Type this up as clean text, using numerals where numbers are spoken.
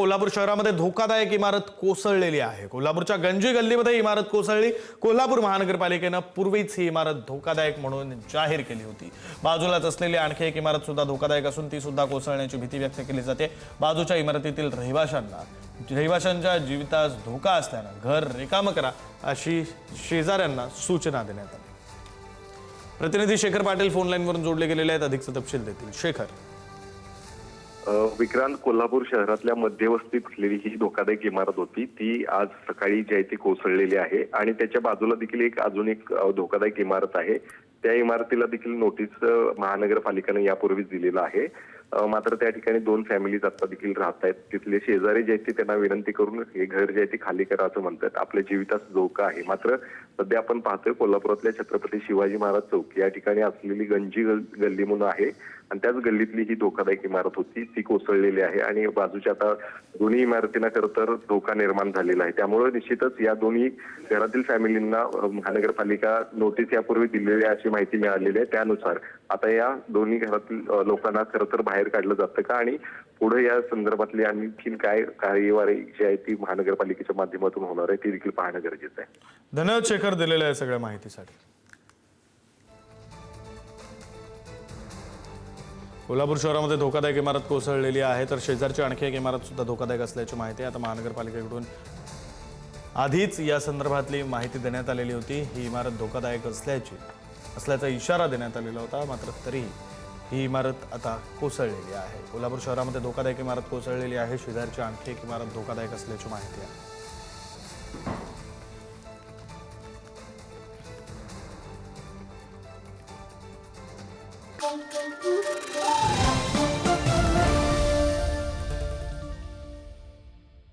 कोल्हापूर शहरामध्ये धोकादायक इमारत कोसळलेली आहे। कोल्हापूरच्या गंजी गल्लीमध्ये इमारत कोसळली। कोल्हापूर महानगरपालिकेने पूर्वीच ही इमारत धोकादायक म्हणून जाहीर केली होती। बाजूलाच असलेली आणखी एक इमारत सुद्धा धोकादायक असून ती सुद्धा कोसळण्याची भीती व्यक्त केली जाते। बाजूच्या इमारतीतील रहिवाशांच्या जीवितास धोका असल्याने घर रिकामं करा अशी शेजाऱ्यांना सूचना देण्यात आली। प्रतिनिधी शेखर पाटील फोन लाईनवरून जोडले गेलेले आहेत, अधिकचा तपशील देतील। शेखर, विक्रांत, कोल्हापूर शहरातल्या मध्यवस्तीत असलेली ही धोकादायक इमारत होती ती आज सकाळी जी आहे ती कोसळलेली आहे आणि त्याच्या बाजूला देखील अजून एक धोकादायक इमारत आहे। त्या इमारतीला देखील नोटीस महानगरपालिकेने यापूर्वीच दिलेलं आहे। मात्र त्या ठिकाणी 2 फॅमिलीज आता देखील राहत आहेत। तिथले शेजारी जे आहेत ते त्यांना विनंती करून हे घर जे आहे ते खाली करा असं म्हणतात। आपल्या जीवितास धोका आहे। मात्र सध्या आपण पाहतोय कोल्हापुरातल्या छत्रपती शिवाजी महाराज चौक या ठिकाणी असलेली गंजी गल्ली म्हणून आहे आणि त्याच गल्लीतली ही धोकादायक इमारत होती ती कोसळलेली आहे आणि बाजूच्या आता दोन्ही इमारतींना खरं तर धोका निर्माण झालेला आहे। त्यामुळे निश्चितच या दोन्ही घरातील फॅमिलींना महानगरपालिका नोटीस यापूर्वी दिलेली आहे अशी माहिती मिळालेली आहे। त्यानुसार आता या दोन्ही घरातील लोकांना खरं तर बाहेर काढलं जातं का आणि पुढे या संदर्भातली आणखी काय कार्यवाही जी आहे ती महानगरपालिकेच्या माध्यमातून होणार आहे ती देखील पाहणं गरजेचं आहे। धन्यवाद शेखर दिलेल्या आहे सगळ्या माहितीसाठी। कोल्हापूर शहरामध्ये धोकादायक इमारत कोसळलेली आहे तर शेजारची आणखी एक इमारत सुद्धा धोकादायक असल्याची माहिती आता महानगरपालिकेकडून आधीच या संदर्भातली माहिती देण्यात आलेली होती। ही इमारत धोकादायक असल्याचा इशारा देण्यात आलेला होता, मात्र तरीही ही इमारत आता कोसळलेली आहे। कोल्हापूर शहरामध्ये धोकादायक इमारत कोसळलेली आहे। शेजारची आणखी एक इमारत धोकादायक असल्याची माहिती आहे।